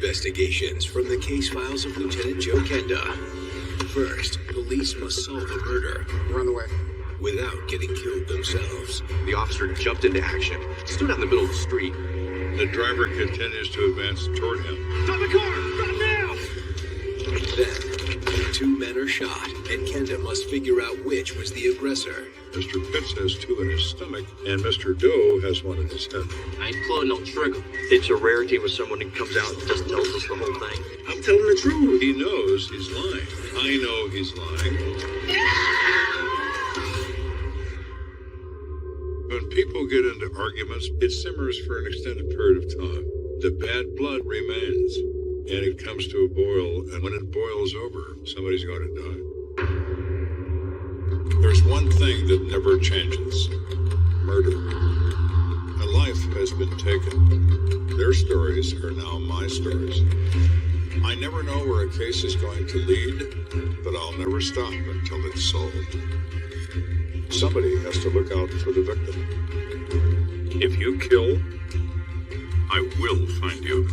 investigations from the case files of Lieutenant Joe Kenda. First, police must solve a murder. We're on the way. Without getting killed themselves. The officer jumped into action, stood out in the middle of the street. The driver continues to advance toward him. Stop the car! Stop now! Then, 2 men are shot, and Kenda must figure out which was the aggressor. Mr. Pitts has 2 in his stomach, and Mr. Doe has 1 in his head. I ain't pulling no trigger. It's a rarity when someone comes out and just tells us the whole thing. I'm telling the truth. He knows he's lying. I know he's lying. When people get into arguments, it simmers for an extended period of time. The bad blood remains, and it comes to a boil, and when it boils over, somebody's going to die. There's one thing that never changes: murder. A life has been taken. Their stories are now my stories. I never know where a case is going to lead, but I'll never stop until it's solved. Somebody has to look out for the victim. If you kill, I will find you.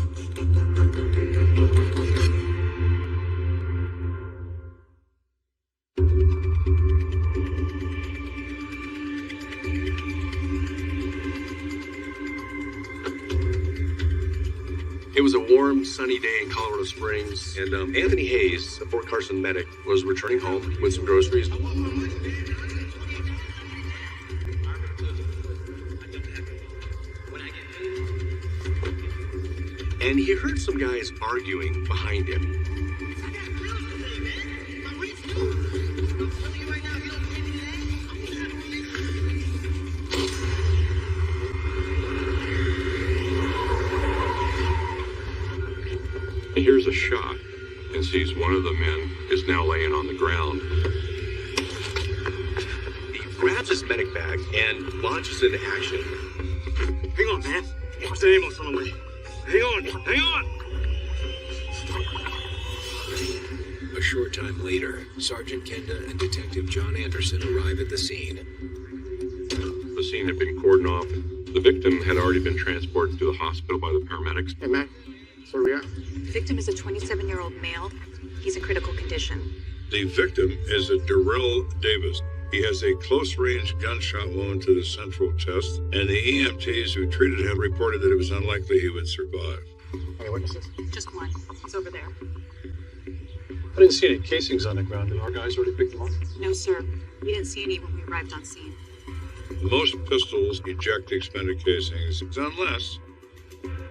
It was a warm, sunny day in Colorado Springs, and Anthony Hayes, a Fort Carson medic, was returning home with some groceries. And he heard some guys arguing behind him. He hears a shot and sees one of the men is now laying on the ground. He grabs his medic bag and launches into action. Hang on, man. What's the ambulance on the way? Hang on, hang on! A short time later, Sergeant Kenda and Detective John Anderson arrive at the scene. The scene had been cordoned off. The victim had already been transported to the hospital by the paramedics. Hey, man. Where are we at? The victim is a 27-year-old male. He's in critical condition. The victim is a Darrell Davis. He has a close-range gunshot wound to the central chest, and the EMTs who treated him reported that it was unlikely he would survive. Any witnesses? Just one. It's over there. I didn't see any casings on the ground. Did our guys already pick them up? No, sir. We didn't see any when we arrived on scene. Most pistols eject expended casings unless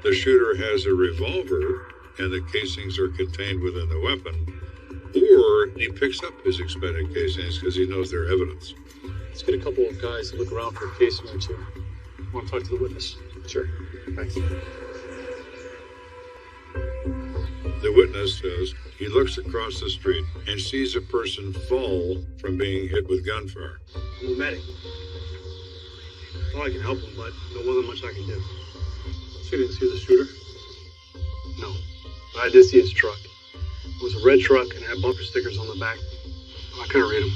the shooter has a revolver and the casings are contained within the weapon, or he picks up his expended casings because he knows they're evidence. Let's get a couple of guys to look around for a casing or two. I want to talk to the witness. Sure. Thanks. The witness says he looks across the street and sees a person fall from being hit with gunfire. I'm a medic. Thought I can help him, but there wasn't much I can do. So you didn't see the shooter? No. But I did see his truck. It was a red truck and it had bumper stickers on the back. I couldn't read them.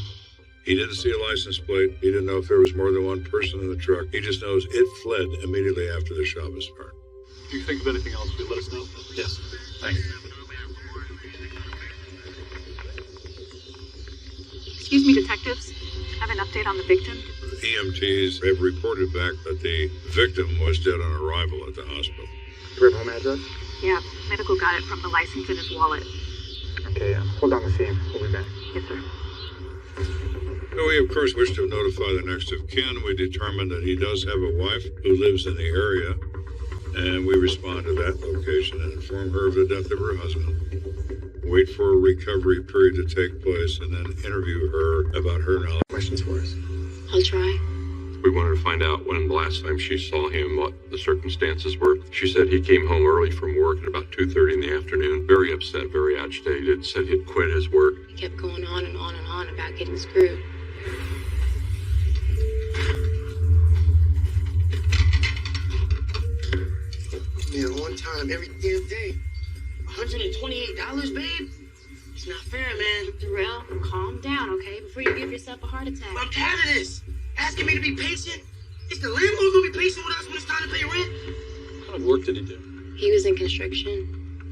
He didn't see a license plate. He didn't know if there was more than one person in the truck. He just knows it fled immediately after the shot was fired. If you think of anything else, will you let us know? Yes. Thanks. Excuse me, detectives. I have an update on the victim. EMTs have reported back that the victim was dead on arrival at the hospital. Do we have home address? Yeah, medical got it from the license in his wallet. Okay, hold on the scene. We'll be back. Yes, sir. We, of course, wish to notify the next of kin. We determined that he does have a wife who lives in the area, and we respond to that location and inform her of the death of her husband. Wait for a recovery period to take place, and then interview her about her knowledge. Questions for us? I'll try. We wanted to find out when the last time she saw him, what the circumstances were. She said he came home early from work at about 2:30 in the afternoon, very upset, very agitated, said he'd quit his work. He kept going on and on and on about getting screwed. Man, on time every damn day. $128, babe? It's not fair, man. Darrell, calm down, okay? Before you give yourself a heart attack. I'm tired of this. Asking me to be patient. Is the landlord gonna be patient with us when it's time to pay rent? What kind of work did he do? He was in construction.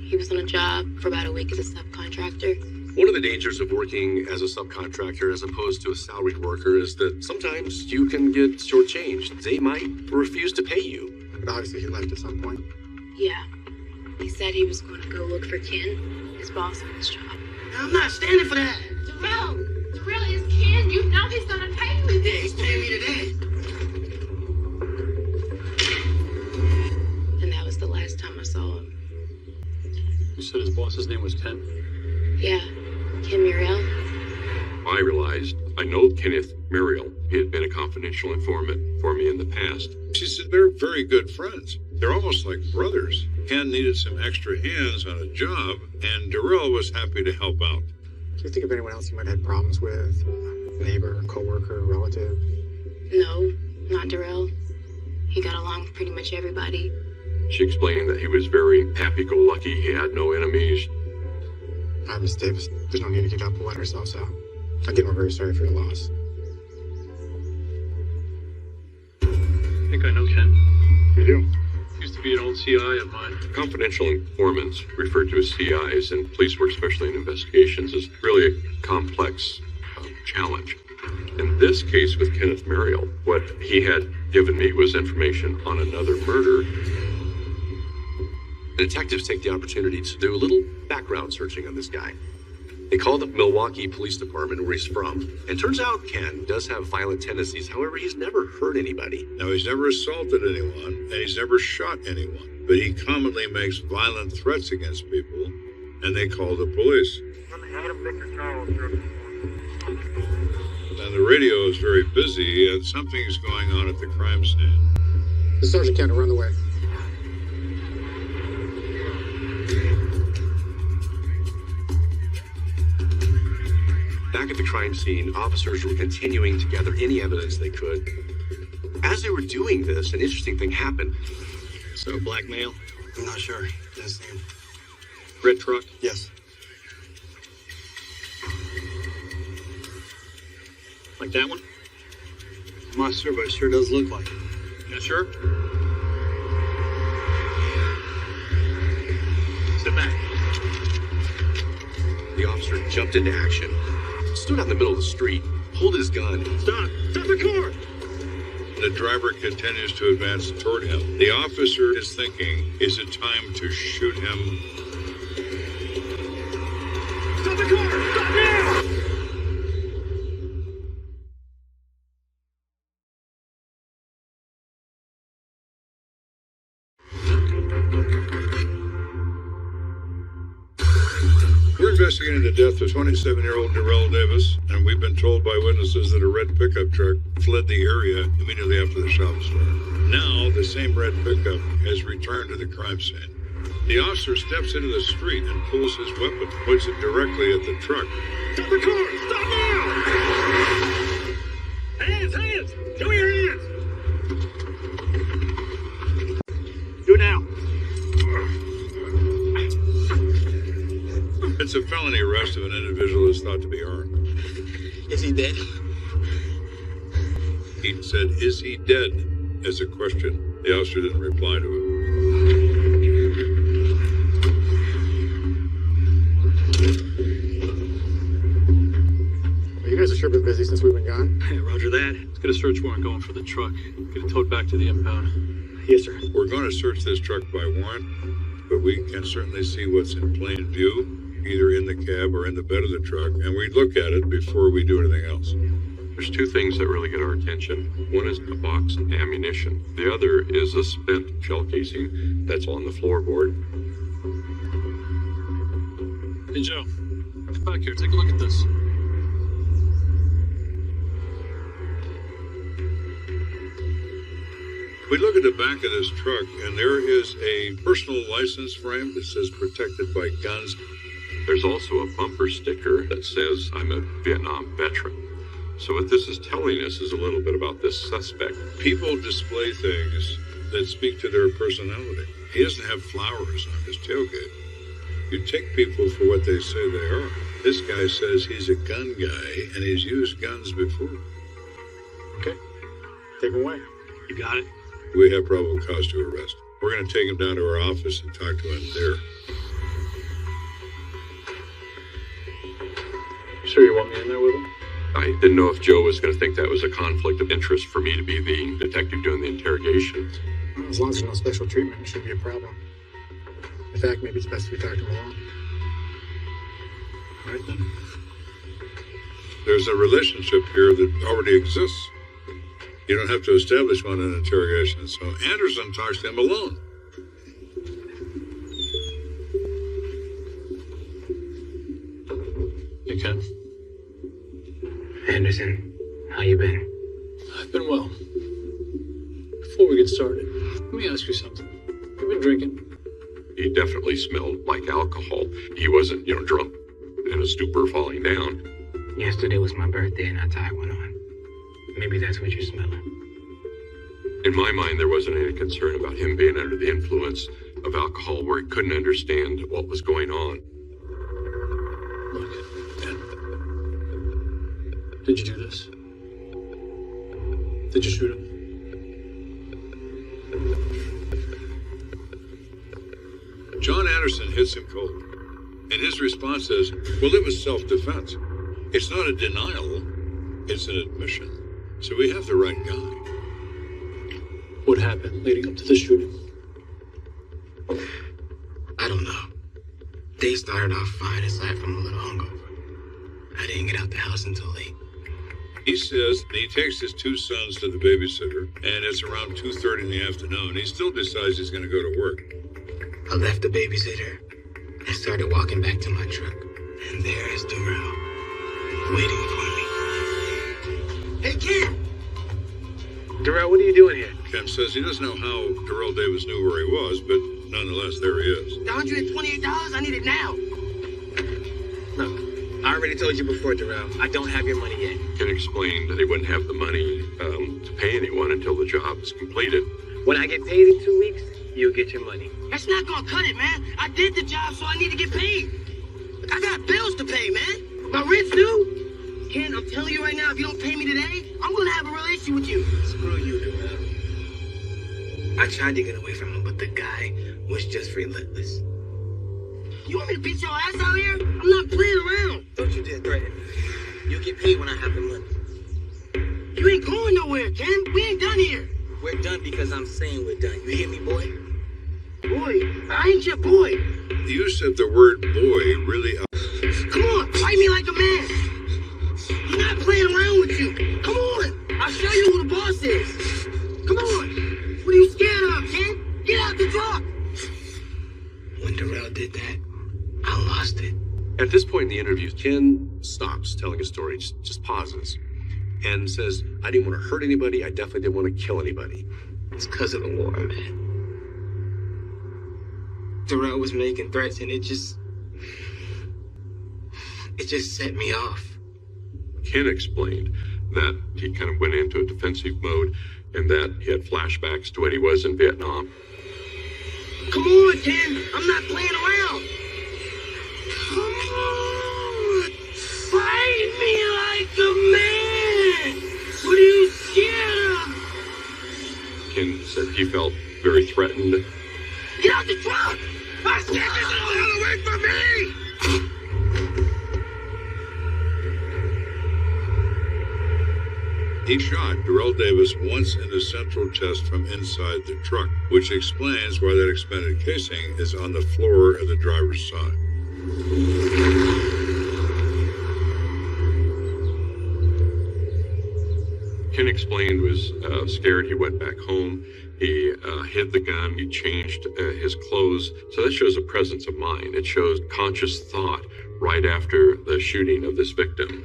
He was on a job for about a week as a subcontractor. One of the dangers of working as a subcontractor as opposed to a salaried worker is that sometimes you can get shortchanged. They might refuse to pay you. But obviously he left at some point. Yeah. He said he was going to go look for Ken, his boss on his job. I'm not standing for that. Darrell is Ken. You know he's gonna pay me. Yeah, he's paying me today. And that was the last time I saw him. You said his boss's name was Ken? Yeah, Ken Muriel. I realized I know Kenneth Muriel. He had been a confidential informant for me in the past. She said they're very good friends. They're almost like brothers. Ken needed some extra hands on a job, and Darrell was happy to help out. Do you think of anyone else you might have had problems with? A neighbor, coworker, relative? No, not Darrell. He got along with pretty much everybody. She explained that he was very happy-go-lucky. He had no enemies. Miss Davis, there's no need to give up. We'll let ourselves out. Again, we're very sorry for your loss. I think I know Ken. You do? Used to be an old CI of mine. Confidential informants, referred to as CIs in police work, especially in investigations, is really a complex challenge. In this case with Kenneth Muriel, what he had given me was information on another murder. The detectives take the opportunity to do a little background searching on this guy. They called the Milwaukee Police Department, where he's from, and turns out Ken does have violent tendencies. However, he's never hurt anybody. Now, he's never assaulted anyone, and he's never shot anyone, but he commonly makes violent threats against people, and they call the police. And the radio is very busy, and something's going on at the crime scene. The Sergeant Kent, run the way. Back at the crime scene, officers were continuing to gather any evidence they could. As they were doing this, an interesting thing happened. So, black male? I'm not sure. Doesn't seem. Red truck? Yes. Like that one? I'm not sure, but it sure does look like it. You sure? Sit back. The officer jumped into action, stood out in the middle of the street, pulled his gun. Stop! Stop the car! The driver continues to advance toward him. The officer is thinking, is it time to shoot him? Stop the car! Stop now! We're investigating the death of 27-year-old Darrell Davis, and we've been told by witnesses that a red pickup truck fled the area immediately after the shop started. Now, the same red pickup has returned to the crime scene. The officer steps into the street and pulls his weapon, points it directly at the truck. Stop the car! Stop now! Hands! Hands! Show me your hands! Do it now. It's a felony arrest of an individual who is thought to be armed. Is he dead? He said, "Is he dead?" as a question. The officer didn't reply to it. Well, you guys have sure been busy since we've been gone. Roger that. Let's get a search warrant going for the truck. Get it towed back to the impound. Yes, sir. We're going to search this truck by warrant, but we can certainly see what's in plain view, either in the cab or in the bed of the truck, and we look at it before we do anything else. There's two things that really get our attention. One is a box of ammunition. The other is a spent shell casing that's on the floorboard. Hey, Joe. Come back here. Take a look at this. We look at the back of this truck, and there is a personal license frame that says protected by guns. There's also a bumper sticker that says, "I'm a Vietnam veteran." So what this is telling us is a little bit about this suspect. People display things that speak to their personality. He doesn't have flowers on his tailgate. You take people for what they say they are. This guy says he's a gun guy, and he's used guns before. Okay. Take him away. You got it. We have probable cause to arrest. We're going to take him down to our office and talk to him there. Sure you want me in there with him? I didn't know if Joe was going to think that was a conflict of interest for me to be the detective doing the interrogation. Well, as long as there's no special treatment, it shouldn't be a problem. In fact, maybe it's best if we talk to him alone. All right, then. There's a relationship here that already exists. You don't have to establish one in interrogation, so Anderson talks to him alone. You can. Anderson, how you been? I've been well. Before we get started, let me ask you something. You been drinking? He definitely smelled like alcohol. He wasn't, drunk in a stupor falling down. Yesterday was my birthday and I tied one on. Maybe that's what you're smelling. In my mind, there wasn't any concern about him being under the influence of alcohol where he couldn't understand what was going on. Look, Dan. Did you do this? Did you shoot him? John Anderson hits him cold, and his response is, well, it was self-defense. It's not a denial, it's an admission. So we have the right guy. What happened leading up to the shooting? I don't know. Day started off fine aside from a little hungover. I didn't get out the house until late. He says he takes his two sons to the babysitter, and it's around 2:30 in the afternoon. He still decides he's going to go to work. I left the babysitter and started walking back to my truck. And there is Darrell, waiting for me. Hey, Ken! Darrell, what are you doing here? Ken says he doesn't know how Darrell Davis knew where he was, but nonetheless, there he is. $128? I need it now. Look, I already told you before, Darrell. I don't have your money yet. Ken explained that he wouldn't have the money to pay anyone until the job is completed. When I get paid in 2 weeks, you'll get your money. That's not gonna cut it, man. I did the job, so I need to get paid. Look, I got bills to pay, man. My rent's due. Ken, I'm telling you right now, if you don't pay me today, I'm gonna have a relationship with you. Screw you, Darrell. I tried to get away from him, but the guy was just relentless. You want me to beat your ass out here? I'm not playing around. Don't you dare threaten me. You'll get paid when I have the money. You ain't going nowhere, Ken. We ain't done here. We're done because I'm saying we're done. You hear me, boy? Boy? I ain't your boy. The use of the word boy really... Come on, fight me like a man. I'm not playing around with you. Come on. I'll show you who the boss is. Come on. What are you scared of, Ken? Get out the truck. When Darrell did that, I lost it. At this point in the interview, Ken stops telling a story, just pauses, and says, I didn't want to hurt anybody. I definitely didn't want to kill anybody. It's because of the war, man. Darrell was making threats, and it just set me off. Ken explained that he kind of went into a defensive mode and that he had flashbacks to when he was in Vietnam. Come on, Ken. I'm not playing around. Come on. Fight me like a man. What are you scared of? Ken said he felt very threatened. Get out the truck. I said this is all hell away from me. He shot Darrell Davis once in the central chest from inside the truck, which explains why that expanded casing is on the floor of the driver's side. Ken explained was scared. He went back home. He hid the gun. He changed his clothes. So that shows a presence of mind. It shows conscious thought right after the shooting of this victim.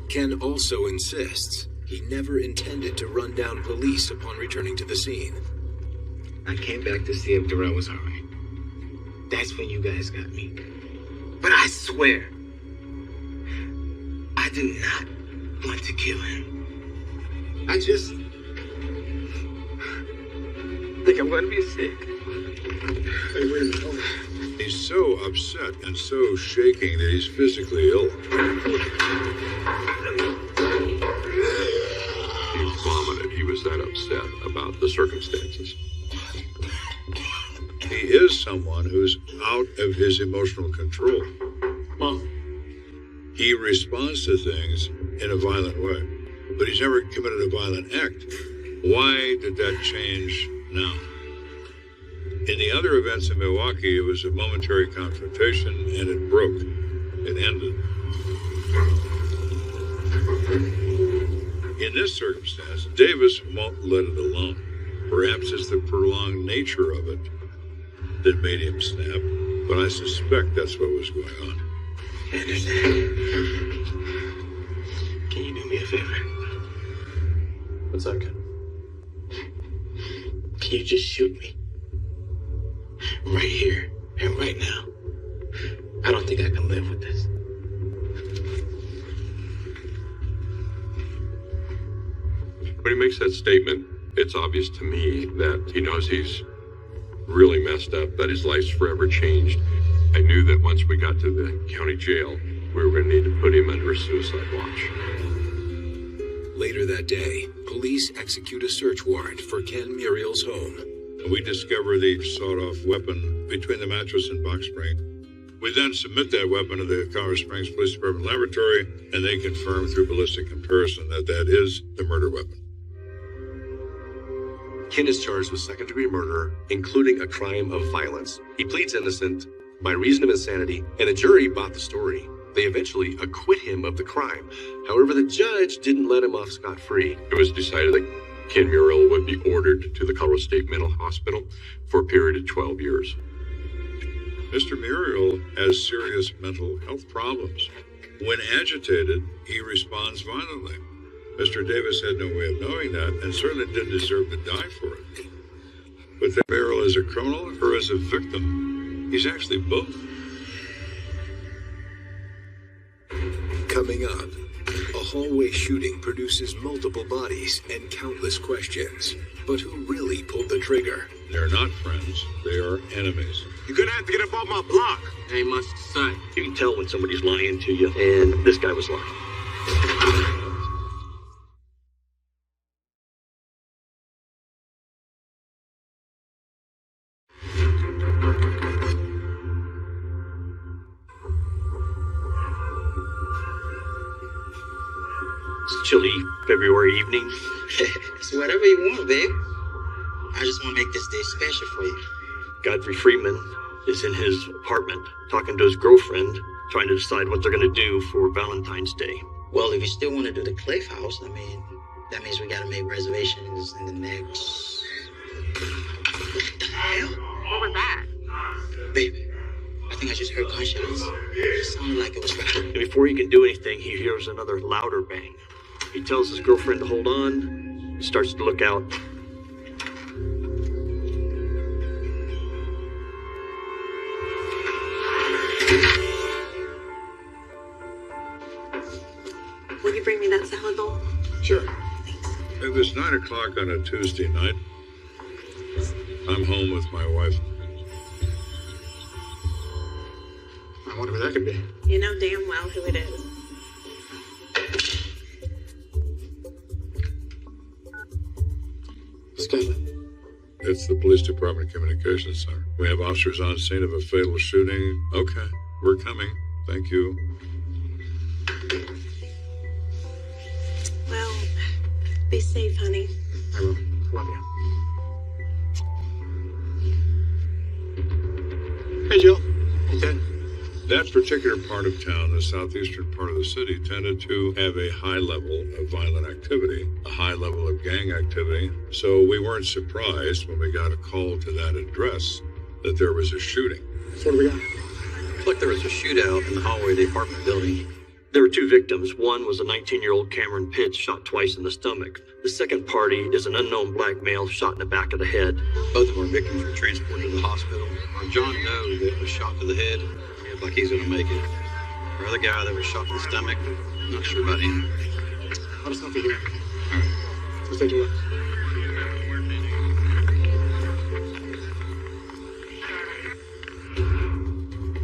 Ken also insists he never intended to run down police upon returning to the scene. I came back to see if Darrell was all right. That's when you guys got me. But I swear, I did not want to kill him. I just think I'm going to be sick. Hey, wait a minute. He's so upset and so shaking that he's physically ill. He vomited. He was that upset about the circumstances. He is someone who's out of his emotional control. Mom, He responds to things in a violent way, but he's never committed a violent act. Why did that change now? In the other events in Milwaukee, it was a momentary confrontation and it broke. It ended. In this circumstance, Davis won't let it alone. Perhaps it's the prolonged nature of it that made him snap, but I suspect that's what was going on. Anderson, can you do me a favor? What's that, Ken? Can you just shoot me? Right here and right now. I don't think I can live with this. When he makes that statement, it's obvious to me that he knows he's really messed up, that his life's forever changed. I knew that once we got to the county jail, we were going to need to put him under a suicide watch. Later that day, police execute a search warrant for Ken Muriel's home. We discover the sawed-off weapon between the mattress and box spring. We then submit that weapon to the Colorado Springs Police Department laboratory, and they confirm through ballistic comparison that that is the murder weapon. Ken is charged with second-degree murder, including a crime of violence. He pleads innocent by reason of insanity, and the jury bought the story. They eventually acquit him of the crime. However, the judge didn't let him off scot-free. It was decided that Ken Muriel would be ordered to the Colorado State Mental Hospital for a period of 12 years. Mr. Muriel has serious mental health problems. When agitated, he responds violently. Mr. Davis had no way of knowing that and certainly didn't deserve to die for it. But that Muriel as a criminal or as a victim, he's actually both. Coming up, a hallway shooting produces multiple bodies and countless questions. But who really pulled the trigger? They're not friends, they are enemies. You're gonna have to get up off my block. Ain't much to say. You can tell when somebody's lying to you, and this guy was lying. It's chilly February evening. It's whatever you want, babe. I just want to make this day special for you. Godfrey Freeman is in his apartment talking to his girlfriend, trying to decide what they're going to do for Valentine's Day. Well, if you still want to do the Cliff House, I mean, that means we got to make reservations in the next... What the hell? What was that? Babe, I think I just heard gunshots. It sounded like it was fire. And before he can do anything, he hears another louder bang. He tells his girlfriend to hold on. He starts to look out. Will you bring me that salad bowl? Sure. It was 9 o'clock on a Tuesday night. I'm home with my wife. I wonder who that could be. You know damn well who it is. Stanley. It's the police department communications center. We have officers on scene of a fatal shooting. Okay, we're coming. Thank you. Well, be safe, honey. I will. Love you. Hey, Jill. Okay. That particular part of town, the southeastern part of the city, tended to have a high level of violent activity, a high level of gang activity. So we weren't surprised when we got a call to that address that there was a shooting. So what do we got? Looks like there was a shootout in the hallway of the apartment building. There were two victims. One was a 19-year-old Cameron Pitts, shot twice in the stomach. The second party is an unknown black male shot in the back of the head. Both of our victims were transported to the hospital. Our John Doe that was shot to the head, he looked like he's gonna make it. Our other guy that was shot in the stomach, not sure about him. Let us know if you hear. All right. Let's take a look.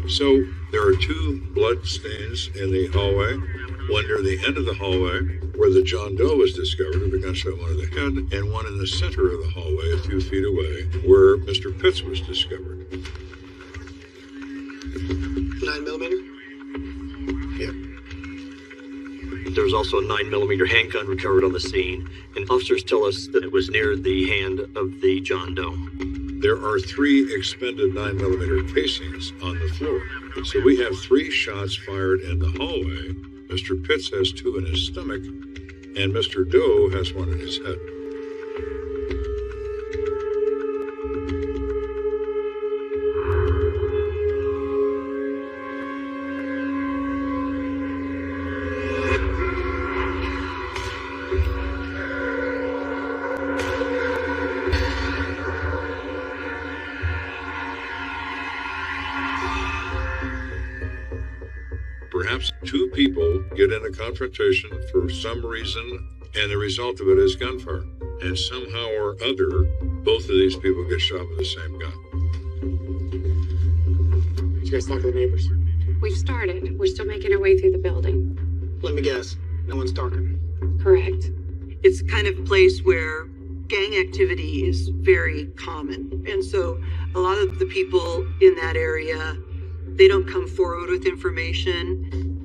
So there are two blood stains in the hallway. One near the end of the hallway, where the John Doe was discovered with a gunshot wound to the head, and one in the center of the hallway, a few feet away, where Mr. Pitts was discovered. 9mm? Yeah. There was also a 9mm handgun recovered on the scene, and officers tell us that it was near the hand of the John Doe. There are 3 expended 9mm casings on the floor. So we have 3 shots fired in the hallway. Mr. Pitts has 2 in his stomach, and Mr. Doe has 1 in his head. Perhaps 2 people get in a confrontation for some reason, and the result of it is gunfire. And somehow or other, both of these people get shot with the same gun. Did you guys talk to the neighbors? We've started. We're still making our way through the building. Let me guess. No one's talking. Correct. It's the kind of place where gang activity is very common. And so a lot of the people in that area, they don't come forward with information.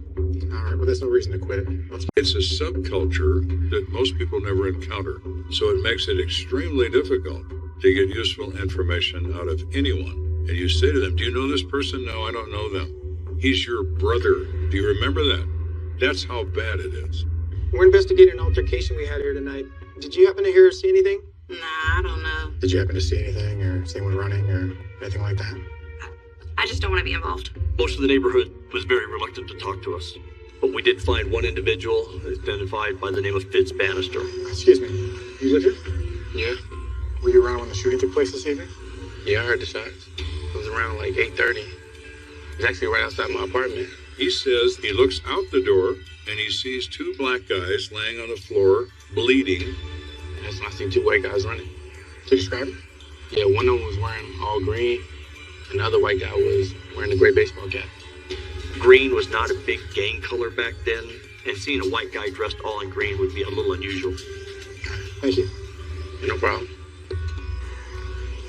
All right, well, there's no reason to quit it. It's a subculture that most people never encounter, so it makes it extremely difficult to get useful information out of anyone. And you say to them, do you know this person? No, I don't know them. He's your brother. Do you remember that? That's how bad it is. We're investigating an altercation we had here tonight. Did you happen to hear or see anything? Nah, I don't know. Did you happen to see anything or see anyone running or anything like that? I just don't want to be involved. Most of the neighborhood was very reluctant to talk to us, but we did find one individual identified by the name of Fitz Bannister. Excuse me, you live here? Yeah. Were you around when the shooting took place this evening? Yeah, I heard the shots. It was around like 8:30. It was actually right outside my apartment. He says he looks out the door and he sees 2 black guys laying on the floor, bleeding. That's when I seen 2 white guys running. Can you describe it? Yeah, one of them was wearing all green, and the other white guy was wearing a gray baseball cap. Green was not a big gang color back then, and seeing a white guy dressed all in green would be a little unusual. Thank you. No problem.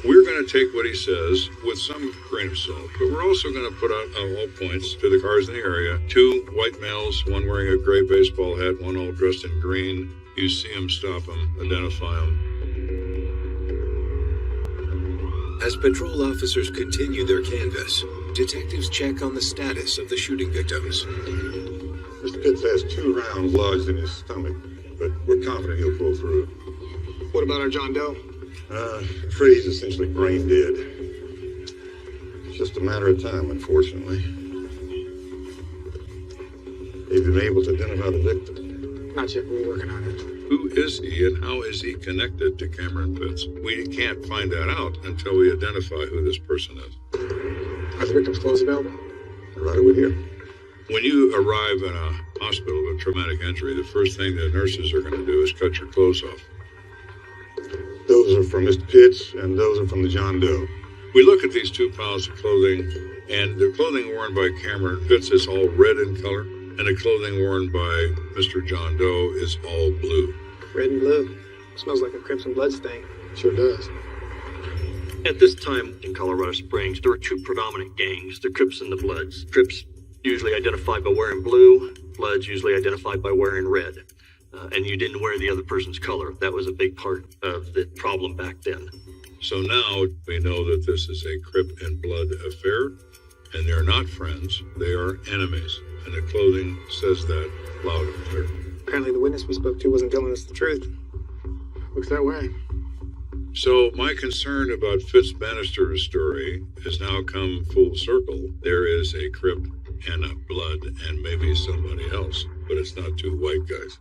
We're going to take what he says with some grain of salt, but we're also going to put out all points to the cars in the area. 2 white males, one wearing a gray baseball hat, one all dressed in green. You see them, stop them, identify them. As patrol officers continue their canvass, detectives check on the status of the shooting victims. Mr. Pitts has 2 rounds lodged in his stomach, but we're confident he'll pull through. What about our John Doe? Afraid he's essentially brain dead. It's just a matter of time, unfortunately. Have you been able to identify the victim? Not yet, we're working on it. Who is he and how is he connected to Cameron Pitts? We can't find that out until we identify who this person is. Are the victim's clothes available? Right over here. When you arrive in a hospital with traumatic injury, the first thing the nurses are going to do is cut your clothes off. Those are from Mr. Pitts, and those are from the John Doe. We look at these 2 piles of clothing, and the clothing worn by Cameron Pitts is all red in color, and the clothing worn by Mr. John Doe is all blue. Red and blue. Smells like a crimson blood stain. Sure does. At this time in Colorado Springs, there were 2 predominant gangs, the Crips and the Bloods. Crips usually identified by wearing blue, Bloods usually identified by wearing red. And you didn't wear the other person's color. That was a big part of the problem back then. So now we know that this is a Crip and Blood affair, and they're not friends, they are enemies. And the clothing says that loud and clear. Apparently the witness we spoke to wasn't telling us the truth. Looks that way. So my concern about Fitz Bannister's story has now come full circle. There is a Crip and a Blood and maybe somebody else, but it's not 2 white guys.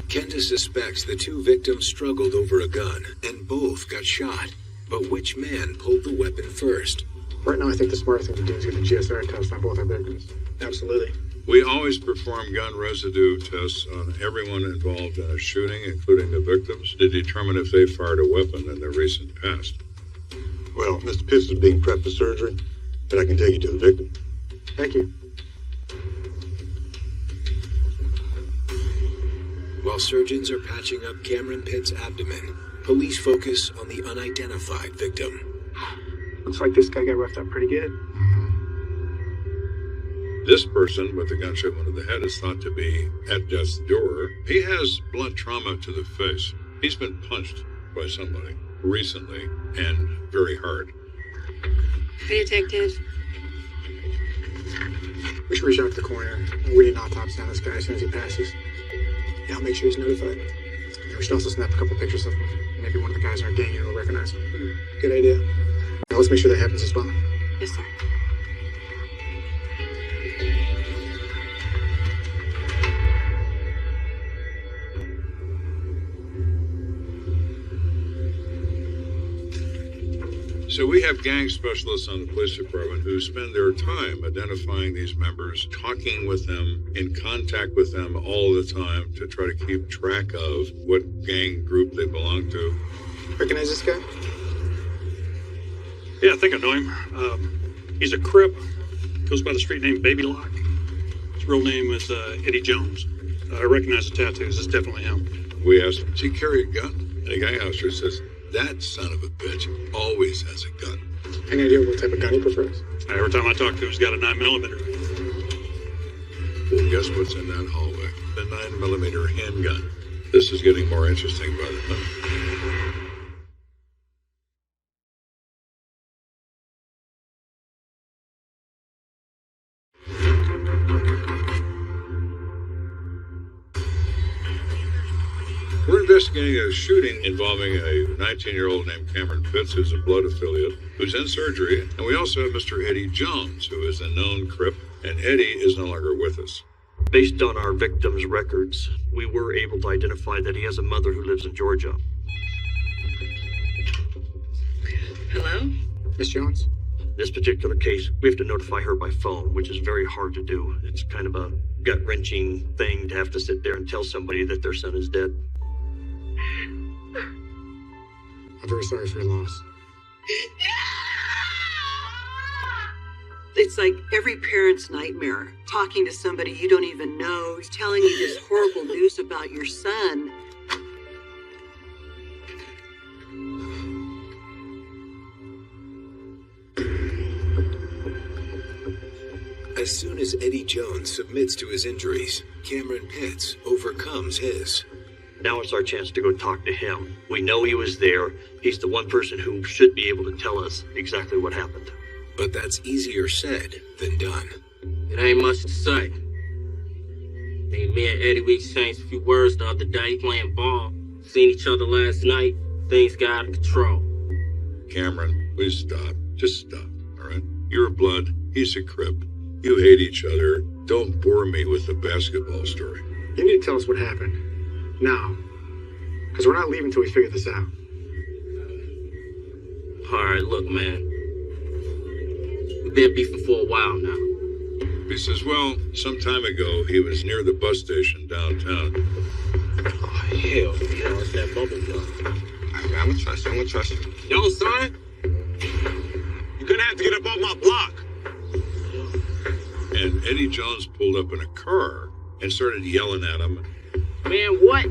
Kenda suspects the 2 victims struggled over a gun and both got shot. But which man pulled the weapon first? Right now, I think the smart thing to do is get a GSR test on both our victims. Absolutely. We always perform gun residue tests on everyone involved in a shooting, including the victims, to determine if they fired a weapon in the recent past. Well, Mr. Pitts is being prepped for surgery, but I can take you to the victim. Thank you. While surgeons are patching up Cameron Pitts' abdomen, police focus on the unidentified victim. Looks like this guy got roughed up pretty good. This person with the gunshot wound to the head is thought to be at death's door. He has blunt trauma to the face. He's been punched by somebody recently and very hard. Hey, detective. We should reach out to the coroner. We need an autopsy on this guy as soon as he passes. Yeah, I'll make sure he's notified. And we should also snap a couple pictures of him. Maybe one of the guys in our gang here will recognize him. Good idea. Now let's make sure that happens as well. Yes, sir. So we have gang specialists on the police department who spend their time identifying these members, talking with them, in contact with them all the time to try to keep track of what gang group they belong to. Recognize this guy? Yeah, I think I know him. He's a Crip. Goes by the street name Baby Lock. His real name is Eddie Jones. I recognize the tattoos. It's definitely him. We asked him, does he carry a gun? And the guy officer says, that son of a bitch always has a gun. Any idea what type of gun he prefers? Every time I talk to him, he's got a 9mm. Well, guess what's in that hallway? The 9mm handgun. This is getting more interesting by the time. We're investigating a shooting involving a 19-year-old named Cameron Pitts, who's a blood affiliate, who's in surgery. And we also have Mr. Eddie Jones, who is a known Crip, and Eddie is no longer with us. Based on our victim's records, we were able to identify that he has a mother who lives in Georgia. Hello? Miss Jones? This particular case, we have to notify her by phone, which is very hard to do. It's kind of a gut-wrenching thing to have to sit there and tell somebody that their son is dead. I'm very sorry for your loss. It's like every parent's nightmare, talking to somebody you don't even know, telling you this horrible news about your son. As soon as Eddie Jones submits to his injuries, Cameron Pitts overcomes his. Now it's our chance to go talk to him. We know he was there. He's the one person who should be able to tell us exactly what happened. But that's easier said than done. It ain't much to say. Me and Eddie, we exchanged a few words the other day playing ball. Seen each other last night. Things got out of control. Cameron, please stop. Just stop, all right? You're a blood. He's a Crip. You hate each other. Don't bore me with the basketball story. You need to tell us what happened. Now. Because we're not leaving until we figure this out. Alright, look, man. We've been beefing for a while now. He says, well, some time ago, he was near the bus station downtown. Oh, hell, you know, it's that bubble gum. I'm gonna trust you. Yo, son. You're gonna have to get up off my block. And Eddie Jones pulled up in a car and started yelling at him. Man, what?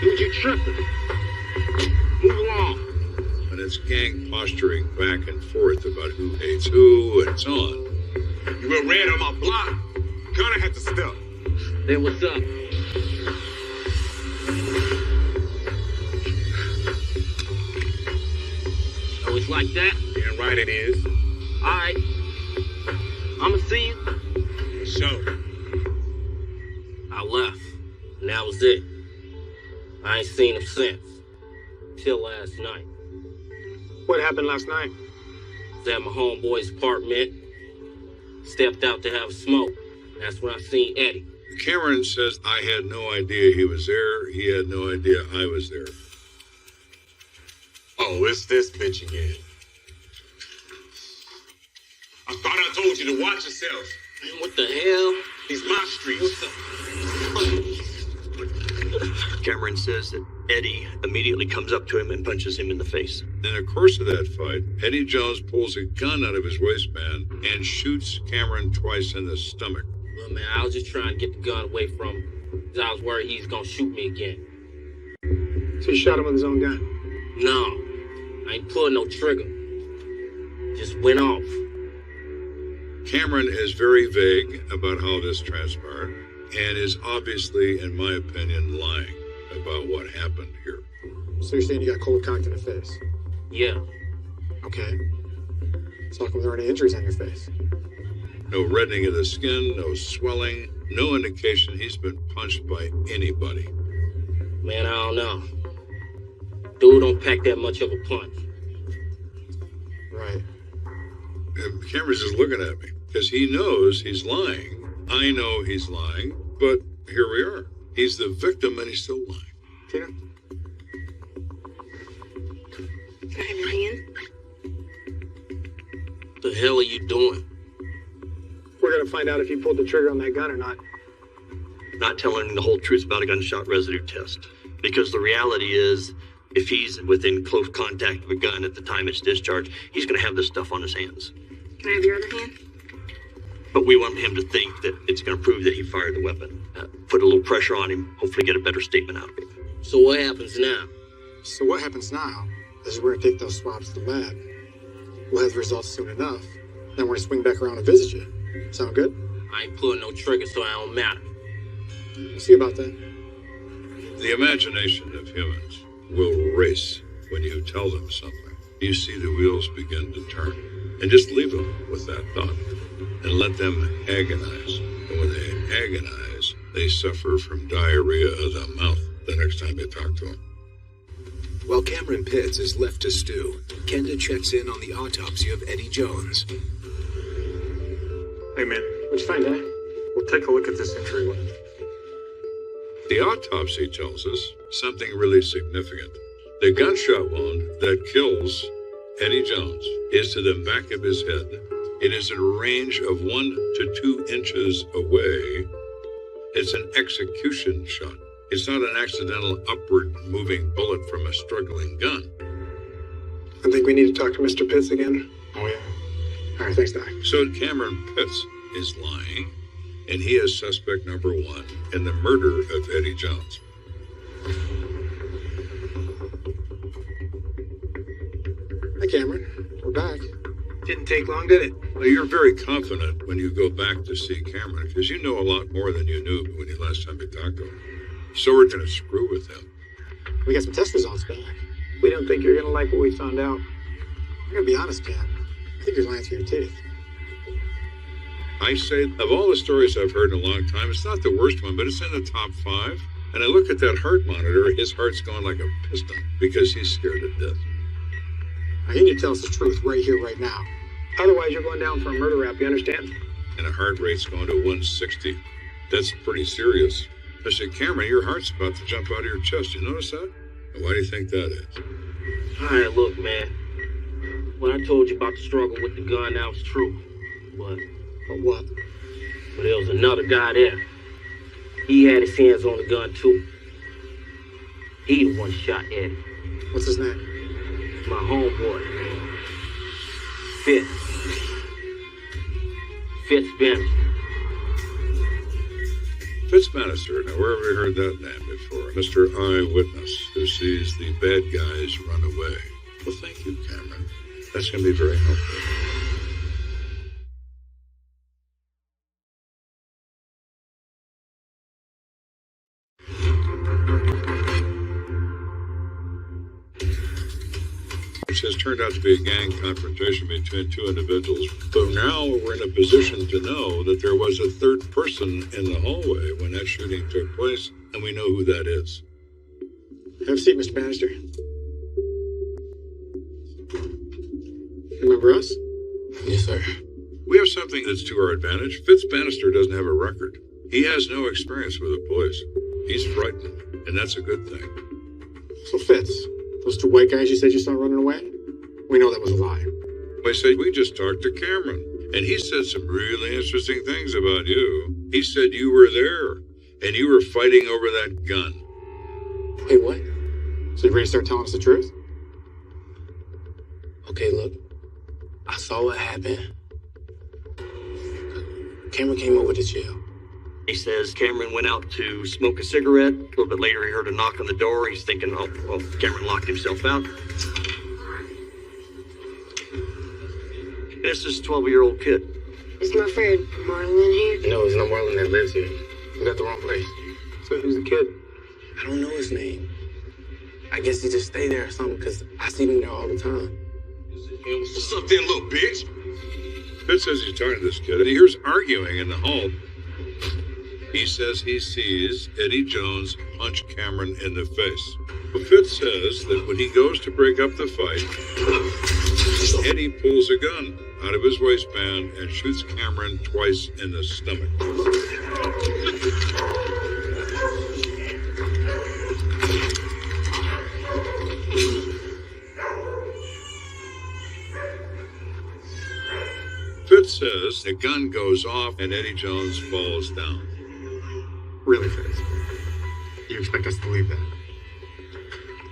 Dude, you tripping. Move along. And it's gang posturing back and forth about who hates who and so on. You were red on my block. You're gonna have to stop. Then what's up? Oh, it's like that? Damn right it is. Alright. I'ma see you. So, I left, and that was it. I ain't seen him since. Till last night. What happened last night? Was at my homeboy's apartment. Stepped out to have a smoke. That's when I seen Eddie. Cameron says, I had no idea he was there. He had no idea I was there. oh, it's this bitch again. I thought I told you to watch yourself. Man, what the hell? These my streets. Cameron says that Eddie immediately comes up to him and punches him in the face. In the course of that fight, Eddie Jones pulls a gun out of his waistband and shoots Cameron twice in the stomach. Well, man, I was just trying to get the gun away from him, because I was worried he's gonna shoot me again. So you shot him with his own gun? No, I ain't pulling no trigger. Just went off. Cameron is very vague about how this transpired and is obviously, in my opinion, lying about what happened here. So you're saying you got cold cocked in the face? Yeah. Okay. So how come there aren't any injuries on your face? No reddening of the skin, no swelling, no indication he's been punched by anybody. Man, I don't know. Dude don't pack that much of a punch. Right. Cameron's just looking at me because he knows he's lying. I know he's lying, but here we are. He's the victim and he's still lying. Tina? Can I have your hand? The hell are you doing? We're gonna find out if you pulled the trigger on that gun or not. Not telling the whole truth about a gunshot residue test. Because the reality is, if he's within close contact of a gun at the time it's discharged, he's going to have this stuff on his hands. Can I have your other hand? But we want him to think that it's going to prove that he fired the weapon. Put a little pressure on him, hopefully get a better statement out of him. So what happens now? So what happens now is we're gonna take those swabs to the lab. We'll have the results soon enough. Then we're gonna swing back around and visit you. Sound good? I ain't pulling no trigger, so I don't matter. We'll see about that. The imagination of humans will race when you tell them something. You see the wheels begin to turn. And just leave them with that thought and let them agonize. And when they agonize, they suffer from diarrhea of the mouth the next time you talk to them. While Cameron Pitts is left to stew, Kenda checks in on the autopsy of Eddie Jones. Hey man, what'd you find, Dad? We'll take a look at this entryway. The autopsy tells us something really significant. The gunshot wound that kills Eddie Jones is to the back of his head. It is at a range of 1 to 2 inches away. It's an execution shot. It's not an accidental upward moving bullet from a struggling gun. I think we need to talk to Mr. Pitts again. Oh yeah. All right, thanks, Doc. So Cameron Pitts is lying, and he is suspect number 1 in the murder of Eddie Jones. Hi, Cameron. We're back. Didn't take long, did it? Well, you're very confident when you go back to see Cameron, because you know a lot more than you knew when you last time you talked to him. So we're going to screw with him. We got some test results back. We don't think you're going to like what we found out. I'm going to be honest, Cam. I think you're lying through your teeth. I say, of all the stories I've heard in a long time, it's not the worst one, but it's in the top 5. And I look at that heart monitor, his heart's going like a piston because he's scared to death. I need you to tell us the truth right here, right now. Otherwise, you're going down for a murder rap, you understand? And a heart rate's going to 160. That's pretty serious. I said, Cameron, your heart's about to jump out of your chest. You notice that? And why do you think that is? All right, look, man. What I told you about the struggle with the gun, that was true. But what? But there was another guy there. He had his hands on the gun, too. He the one shot Eddie. What's his name? My homeboy. Fitz Bannister. Fitz Bannister. Now, where have we heard that name before? Mr. Eyewitness, who sees the bad guys run away. Well, thank you, Cameron. That's going to be very helpful. Which has turned out to be a gang confrontation between 2 individuals. But now we're in a position to know that there was a third person in the hallway when that shooting took place, and we know who that is. Have a seat, Mr. Bannister. Remember us? Yes, sir. We have something that's to our advantage. Fitz Bannister doesn't have a record. He has no experience with the police. He's frightened, and that's a good thing. So, Fitz, those 2 white guys you said you saw running away? We know that was a lie. I said, we just talked to Cameron, and he said some really interesting things about you. He said you were there, and you were fighting over that gun. Wait, what? So you ready to start telling us the truth? Okay, look. I saw what happened. Cameron came over to jail. He says Cameron went out to smoke a cigarette. A little bit later, he heard a knock on the door. He's thinking, oh, well, Cameron locked himself out. And it's this 12-year-old kid. Is my friend Marlon here? No, it's no Marlon that lives here. You got the wrong place. So who's the kid? I don't know his name. I guess he just stay there or something, because I see him there all the time. What's up there, little bitch? Fitz says he's talking to this kid, and he hears arguing in the hall. He says he sees Eddie Jones punch Cameron in the face. Well, Fitz says that when he goes to break up the fight, Eddie pulls a gun out of his waistband and shoots Cameron twice in the stomach. Fitz says the gun goes off and Eddie Jones falls down. Really, Fitz? You expect us to believe that?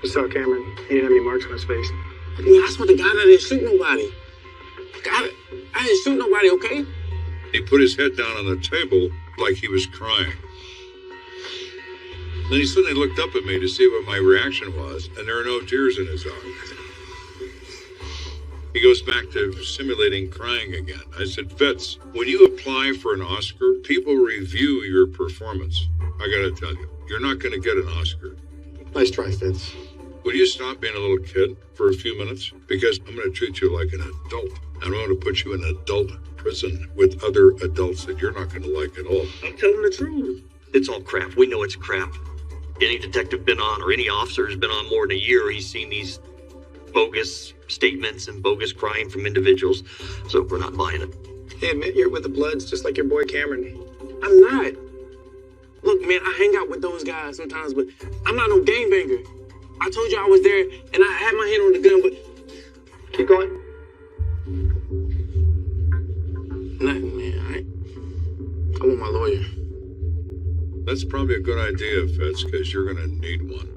I saw Cameron. He didn't have any marks on his face. I swear to God, I didn't shoot nobody. God, I didn't shoot nobody, okay? He put his head down on the table like he was crying. Then he suddenly looked up at me to see what my reaction was, and there are no tears in his eyes. He goes back to simulating crying again. I said, Fitz, when you apply for an Oscar, people review your performance. I gotta tell you, you're not gonna get an Oscar. Nice try, Fitz. Will you stop being a little kid for a few minutes? Because I'm gonna treat you like an adult. I'm gonna put you in adult prison with other adults that you're not gonna like at all. I'm telling the truth. It's all crap. We know it's crap. Any detective been on, or any officer has been on more than a year, he's seen these bogus statements and bogus crying from individuals, so we're not buying it. Hey, admit you're with the Bloods, just like your boy Cameron. I'm not. Look, man, I hang out with those guys sometimes, but I'm not no gangbanger. I told you I was there, and I had my hand on the gun, but... Keep going. Nothing, man. I want my lawyer. That's probably a good idea, Fitz, because you're gonna need one.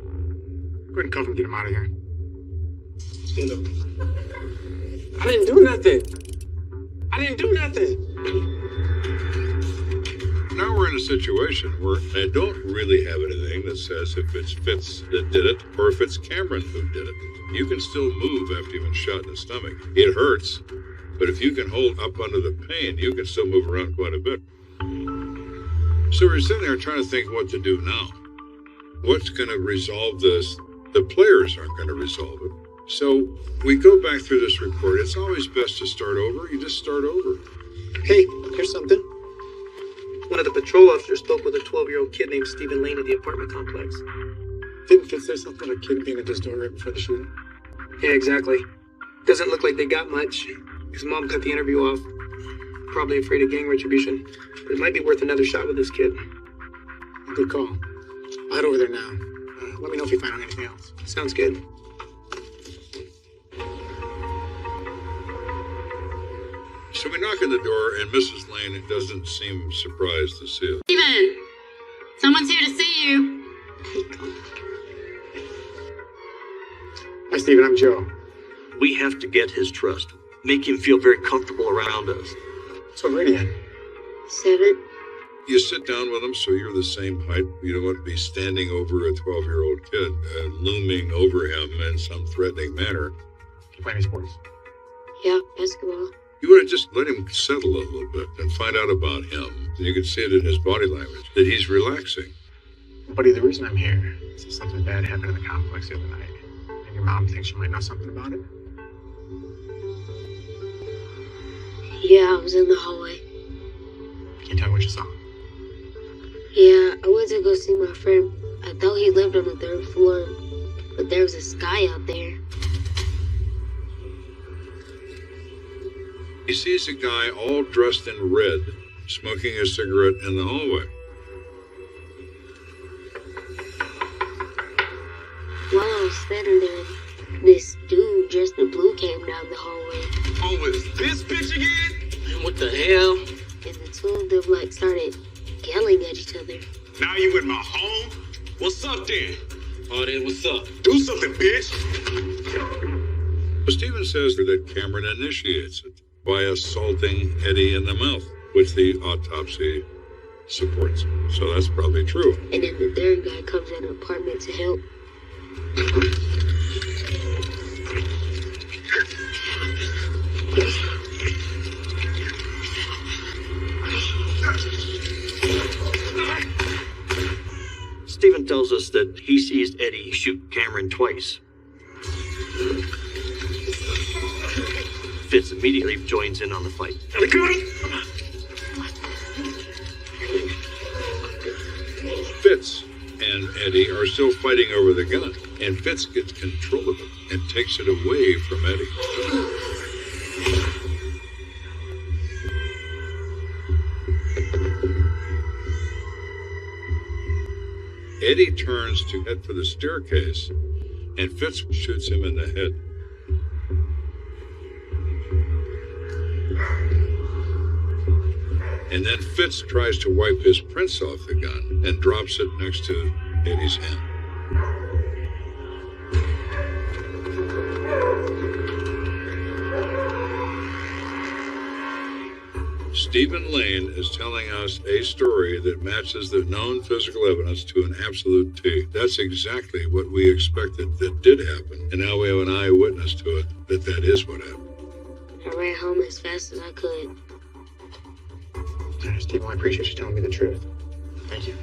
Go ahead and cuff him, get him out of here. You know, I didn't do nothing. I didn't do nothing. Now we're in a situation where I don't really have anything that says if it's Fitz that did it or if it's Cameron who did it. You can still move after you've been shot in the stomach. It hurts, but if you can hold up under the pain, you can still move around quite a bit. So we're sitting there trying to think what to do now. What's going to resolve this? The players aren't going to resolve it. So we go back through this report. It's always best to start over. You just start over. Hey, here's something. One of the patrol officers spoke with a 12-year-old kid named Stephen Lane at the apartment complex. Didn't Fitz say something about a kid being at this door right before the shooting? Yeah, exactly. Doesn't look like they got much. His mom cut the interview off. Probably afraid of gang retribution. But it might be worth another shot with this kid. Good call. I'll head over there now. Let me know if you find out anything else. Sounds good. So we knock on the door, and Mrs. Lane doesn't seem surprised to see us. Steven! Someone's here to see you. Hi, Steven. I'm Joe. We have to get his trust. Make him feel very comfortable around us. So what grade are you in? 7. You sit down with him so you're the same height. You don't want to be standing over a 12-year-old kid, looming over him in some threatening manner. You play any sports? Yeah, basketball. You want to just let him settle a little bit and find out about him. You can see it in his body language, that he's relaxing. Buddy, the reason I'm here is something bad happened in the complex the other night. And your mom thinks you might know something about it. Yeah, I was in the hallway. Can you tell me what you saw? Yeah, I went to go see my friend. I thought he lived on the 3rd floor, but there was a sky out there. He sees a guy all dressed in red, smoking a cigarette in the hallway. While I was standing there, this dude dressed in blue came down the hallway. Oh, is this bitch again? Man, what the hell? And the two of them, started yelling at each other. Now you in my home? What's up then? Oh, then what's up? Do something, bitch! Well, Steven says that Cameron initiates it by assaulting Eddie in the mouth, which the autopsy supports. So that's probably true. And then the third guy comes in the apartment to help. tells us that he sees Eddie shoot Cameron twice. Fitz immediately joins in on the fight. Fitz and Eddie are still fighting over the gun, and Fitz gets control of it and takes it away from Eddie. Eddie turns to head for the staircase, and Fitz shoots him in the head. And then Fitz tries to wipe his prints off the gun and drops it next to Eddie's hand. Stephen Lane is telling us a story that matches the known physical evidence to an absolute T. That's exactly what we expected that did happen. And now we have an eyewitness to it that is what happened. I ran home as fast as I could. Stephen, I appreciate you telling me the truth. Thank you.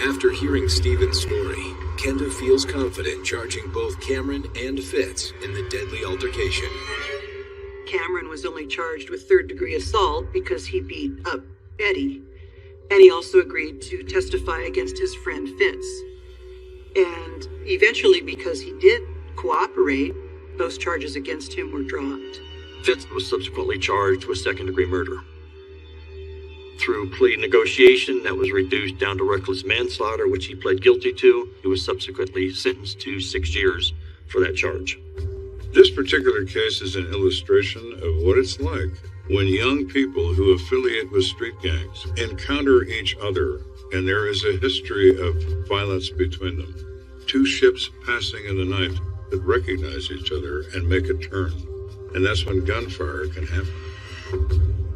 After hearing Stephen's story, Kenda feels confident charging both Cameron and Fitz in the deadly altercation. Cameron was only charged with third-degree assault because he beat up Eddie. And he also agreed to testify against his friend Fitz. And eventually, because he did cooperate, those charges against him were dropped. Fitz was subsequently charged with second-degree murder. Through plea negotiation, that was reduced down to reckless manslaughter, which he pled guilty to. He was subsequently sentenced to 6 years for that charge. This particular case is an illustration of what it's like when young people who affiliate with street gangs encounter each other, and there is a history of violence between them. Two ships passing in the night that recognize each other and make a turn. And that's when gunfire can happen.